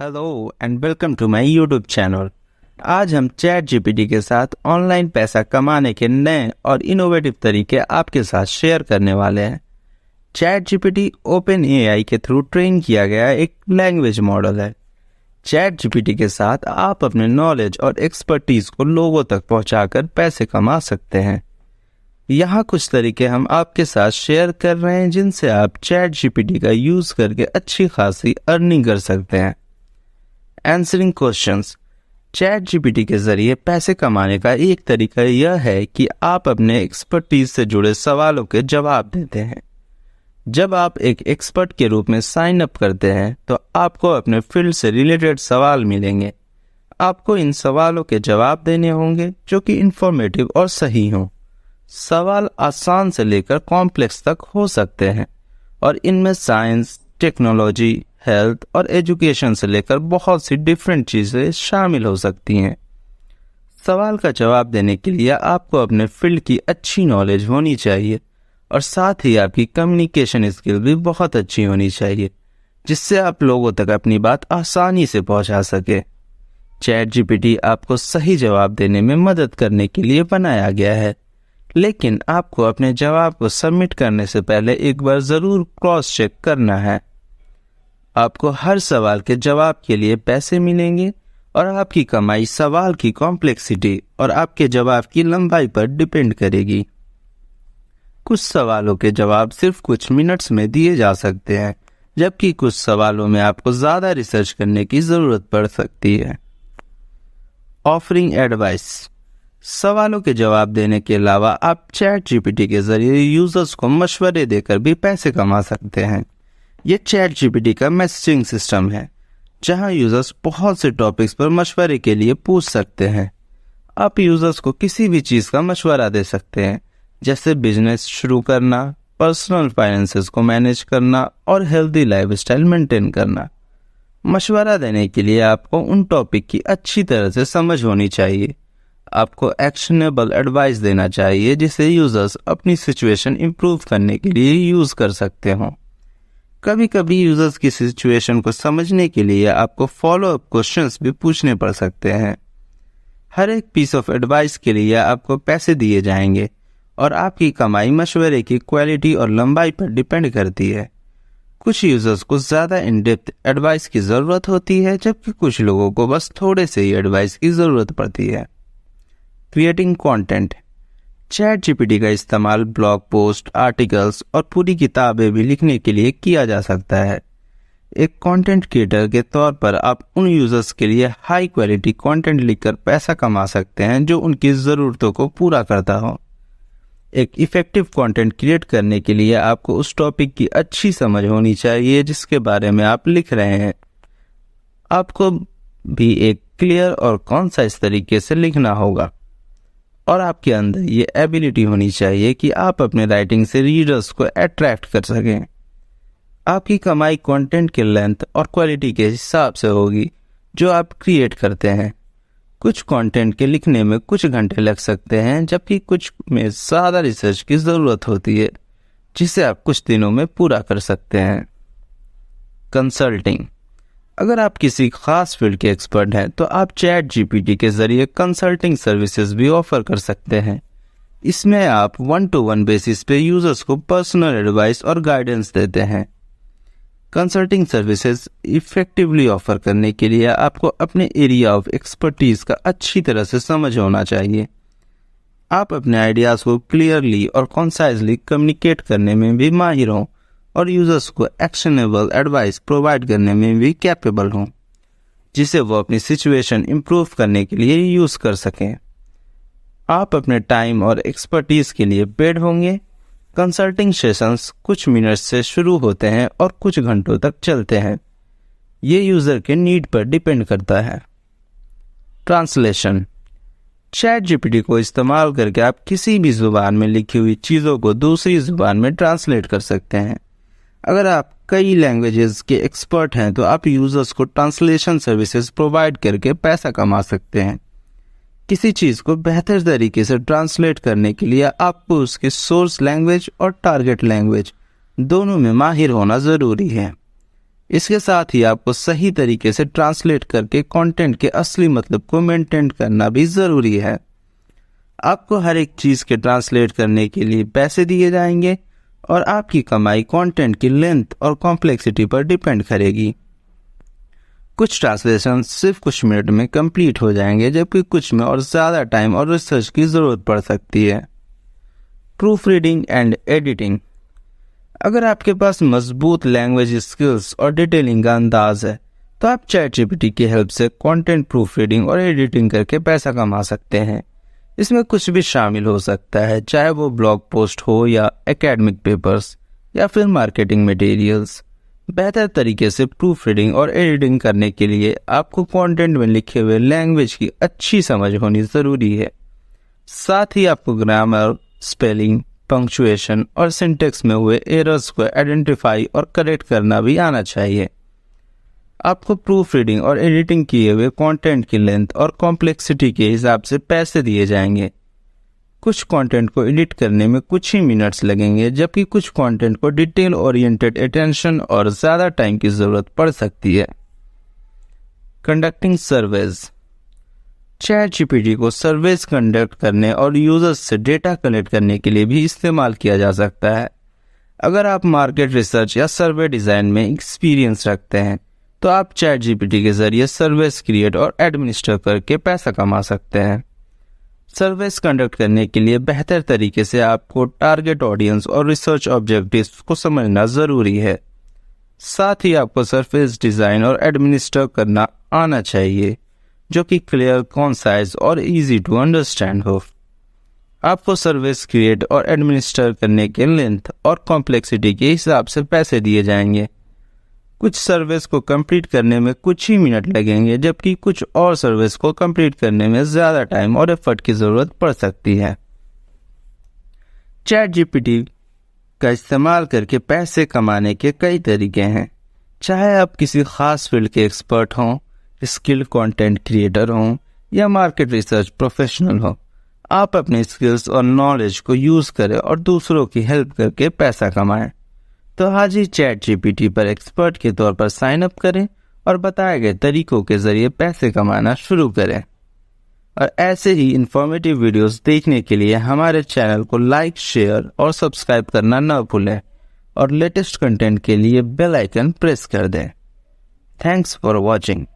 Hello and welcome to my YouTube channel. आज हम chat GPT के साथ ऑनलाइन पैसा कमाने के नए और इनोवेटिव तरीके आपके साथ शेयर करने वाले हैं। चैट जीपीटी ओपन एआई के थ्रू ट्रेन किया गया एक लैंग्वेज मॉडल है। चैट जीपीटी के साथ आप अपने नॉलेज और एक्सपर्टीज को लोगों तक पहुंचाकर पैसे कमा सकते हैं। यहाँ कुछ तरीके हम आपके साथ शेयर कर रहे हैं जिनसे आप चैट जीपीटी का यूज़ करके अच्छी खासी अर्निंग कर सकते हैं। Answering questions. चैट जीपीटी के जरिए पैसे कमाने का एक तरीका यह है कि आप अपने एक्सपर्टीज से जुड़े सवालों के जवाब देते हैं। जब आप एक एक्सपर्ट के रूप में साइन अप करते हैं तो आपको अपने फील्ड से रिलेटेड सवाल मिलेंगे। आपको इन सवालों के जवाब देने होंगे जो कि इंफॉर्मेटिव और सही हों। सवाल आसान से लेकर कॉम्प्लेक्स तक हो सकते हैं और इनमें साइंस, टेक्नोलॉजी, हेल्थ और एजुकेशन से लेकर बहुत सी डिफरेंट चीज़ें शामिल हो सकती हैं। सवाल का जवाब देने के लिए आपको अपने फील्ड की अच्छी नॉलेज होनी चाहिए और साथ ही आपकी कम्युनिकेशन स्किल भी बहुत अच्छी होनी चाहिए जिससे आप लोगों तक अपनी बात आसानी से पहुंचा सके। चैट जीपीटी आपको सही जवाब देने में मदद करने के लिए बनाया गया है, लेकिन आपको अपने जवाब को सबमिट करने से पहले एक बार ज़रूर क्रॉस चेक करना है। आपको हर सवाल के जवाब के लिए पैसे मिलेंगे और आपकी कमाई सवाल की कॉम्प्लेक्सिटी और आपके जवाब की लंबाई पर डिपेंड करेगी। कुछ सवालों के जवाब सिर्फ कुछ मिनट्स में दिए जा सकते हैं, जबकि कुछ सवालों में आपको ज़्यादा रिसर्च करने की ज़रूरत पड़ सकती है। Offering advice. सवालों के जवाब देने के अलावा आप चैट जीपीटी के जरिए यूजर्स को मशवरे देकर भी पैसे कमा सकते हैं। ये चैट जीपीटी का मैसेजिंग सिस्टम है जहां यूजर्स बहुत से टॉपिक्स पर मशवरे के लिए पूछ सकते हैं। आप यूजर्स को किसी भी चीज़ का मशवरा दे सकते हैं, जैसे बिजनेस शुरू करना, पर्सनल फाइनेंसेस को मैनेज करना और हेल्दी लाइफस्टाइल मेंटेन करना। मशवरा देने के लिए आपको उन टॉपिक की अच्छी तरह से समझ होनी चाहिए। आपको एक्शनेबल एडवाइस देना चाहिए जिसे यूजर्स अपनी सिचुएशन इंप्रूव करने के लिए यूज़ कर सकते हों। कभी कभी यूजर्स की सिचुएशन को समझने के लिए आपको फॉलो अप क्वेश्चंस भी पूछने पड़ सकते हैं। हर एक पीस ऑफ एडवाइस के लिए आपको पैसे दिए जाएंगे और आपकी कमाई मशवरे की क्वालिटी और लंबाई पर डिपेंड करती है। कुछ यूजर्स को ज़्यादा इन डेप्थ एडवाइस की ज़रूरत होती है, जबकि कुछ लोगों को बस थोड़े से ही एडवाइस की ज़रूरत पड़ती है। Creating content. चैट जीपीटी का इस्तेमाल ब्लॉग पोस्ट, आर्टिकल्स और पूरी किताबें भी लिखने के लिए किया जा सकता है। एक कंटेंट क्रिएटर के तौर पर आप उन यूजर्स के लिए हाई क्वालिटी कंटेंट लिखकर पैसा कमा सकते हैं जो उनकी ज़रूरतों को पूरा करता हो। एक इफ़ेक्टिव कंटेंट क्रिएट करने के लिए आपको उस टॉपिक की अच्छी समझ होनी चाहिए जिसके बारे में आप लिख रहे हैं। आपको भी एक क्लियर और कॉन्साइज तरीके से लिखना होगा और आपके अंदर ये एबिलिटी होनी चाहिए कि आप अपने राइटिंग से रीडर्स को अट्रैक्ट कर सकें। आपकी कमाई कंटेंट के लेंथ और क्वालिटी के हिसाब से होगी जो आप क्रिएट करते हैं। कुछ कंटेंट के लिखने में कुछ घंटे लग सकते हैं, जबकि कुछ में ज़्यादा रिसर्च की ज़रूरत होती है जिसे आप कुछ दिनों में पूरा कर सकते हैं। कंसल्टिंग। अगर आप किसी खास फील्ड के एक्सपर्ट हैं तो आप चैट जीपीटी के जरिए कंसल्टिंग सर्विसेज भी ऑफर कर सकते हैं। इसमें आप 1-to-1 बेसिस पे यूजर्स को पर्सनल एडवाइस और गाइडेंस देते हैं। कंसल्टिंग सर्विसेज इफेक्टिवली ऑफर करने के लिए आपको अपने एरिया ऑफ एक्सपर्टीज का अच्छी तरह से समझ होना चाहिए। आप अपने आइडियाज़ को क्लियरली और कॉन्साइजली कम्युनिकेट करने में भी माहिर हों और यूजर्स को एक्शनेबल एडवाइस प्रोवाइड करने में भी कैपेबल हों जिसे वो अपनी सिचुएशन इंप्रूव करने के लिए यूज़ कर सकें। आप अपने टाइम और एक्सपर्टीज़ के लिए पेड होंगे। कंसल्टिंग सेशंस कुछ मिनट से शुरू होते हैं और कुछ घंटों तक चलते हैं। ये यूज़र के नीड पर डिपेंड करता है। ट्रांसलेशन। चैट जीपीटी को इस्तेमाल करके आप किसी भी ज़ुबान में लिखी हुई चीज़ों को दूसरी ज़ुबान में ट्रांसलेट कर सकते हैं। अगर आप कई लैंग्वेजेस के एक्सपर्ट हैं तो आप यूजर्स को ट्रांसलेशन सर्विसेज प्रोवाइड करके पैसा कमा सकते हैं। किसी चीज़ को बेहतर तरीके से ट्रांसलेट करने के लिए आपको उसके सोर्स लैंग्वेज और टारगेट लैंग्वेज दोनों में माहिर होना ज़रूरी है। इसके साथ ही आपको सही तरीके से ट्रांसलेट करके कंटेंट के असली मतलब को मेंटेन करना भी ज़रूरी है। आपको हर एक चीज़ के ट्रांसलेट करने के लिए पैसे दिए जाएंगे और आपकी कमाई कंटेंट की लेंथ और कॉम्प्लेक्सिटी पर डिपेंड करेगी। कुछ ट्रांसलेशन सिर्फ कुछ मिनट में कंप्लीट हो जाएंगे, जबकि कुछ में और ज़्यादा टाइम और रिसर्च की ज़रूरत पड़ सकती है। Proof reading and editing. अगर आपके पास मजबूत लैंग्वेज स्किल्स और डिटेलिंग का अंदाज है तो आप चैट जीपीटी की हेल्प से कंटेंट प्रूफ रीडिंग और एडिटिंग करके पैसा कमा सकते हैं। इसमें कुछ भी शामिल हो सकता है, चाहे वो ब्लॉग पोस्ट हो या एकेडमिक पेपर्स या फिर मार्केटिंग मटेरियल्स। बेहतर तरीके से प्रूफ रीडिंग और एडिटिंग करने के लिए आपको कंटेंट में लिखे हुए लैंग्वेज की अच्छी समझ होनी ज़रूरी है। साथ ही आपको ग्रामर, स्पेलिंग, पंक्चुएशन और सिंटेक्स में हुए एरर्स को आइडेंटिफाई और करेक्ट करना भी आना चाहिए। आपको प्रूफ रीडिंग और एडिटिंग किए हुए कंटेंट की लेंथ और कॉम्प्लेक्सिटी के हिसाब से पैसे दिए जाएंगे। कुछ कंटेंट को एडिट करने में कुछ ही मिनट्स लगेंगे, जबकि कुछ कंटेंट को डिटेल ओरिएंटेड अटेंशन और ज़्यादा टाइम की ज़रूरत पड़ सकती है। Conducting surveys. चैट जीपीटी को सर्वेज कंडक्ट करने और यूजर्स से डेटा कलेक्ट करने के लिए भी इस्तेमाल किया जा सकता है। अगर आप मार्केट रिसर्च या सर्वे डिज़ाइन में एक्सपीरियंस रखते हैं तो आप चैट जीपीटी के जरिए सर्वेस क्रिएट और एडमिनिस्टर करके पैसा कमा सकते हैं। सर्वेस कंडक्ट करने के लिए बेहतर तरीके से आपको टारगेट ऑडियंस और रिसर्च ऑब्जेक्टिव्स को समझना ज़रूरी है। साथ ही आपको सर्वेस डिज़ाइन और एडमिनिस्टर करना आना चाहिए, जो कि क्लियर, कॉन्साइज और इजी टू अंडरस्टैंड हो। आपको सर्विस क्रिएट और एडमिनिस्टर करने के लेंथ और कॉम्प्लेक्सिटी के हिसाब से पैसे दिए जाएंगे। कुछ सर्विस को कंप्लीट करने में कुछ ही मिनट लगेंगे, जबकि कुछ और सर्विस को कंप्लीट करने में ज़्यादा टाइम और एफर्ट की ज़रूरत पड़ सकती है। चैट जीपीटी का इस्तेमाल करके पैसे कमाने के कई तरीके हैं। चाहे आप किसी खास फील्ड के एक्सपर्ट हों, स्किल्ड कंटेंट क्रिएटर हों या मार्केट रिसर्च प्रोफेशनल हो, आप अपने स्किल्स और नॉलेज को यूज़ करें और दूसरों की हेल्प करके पैसा कमाएं। तो आज ही चैट जीपीटी पर एक्सपर्ट के तौर पर साइन अप करें और बताए गए तरीकों के जरिए पैसे कमाना शुरू करें। और ऐसे ही इंफॉर्मेटिव वीडियोस देखने के लिए हमारे चैनल को लाइक, शेयर और सब्सक्राइब करना न भूलें और लेटेस्ट कंटेंट के लिए बेल आइकन प्रेस कर दें। Thanks for watching.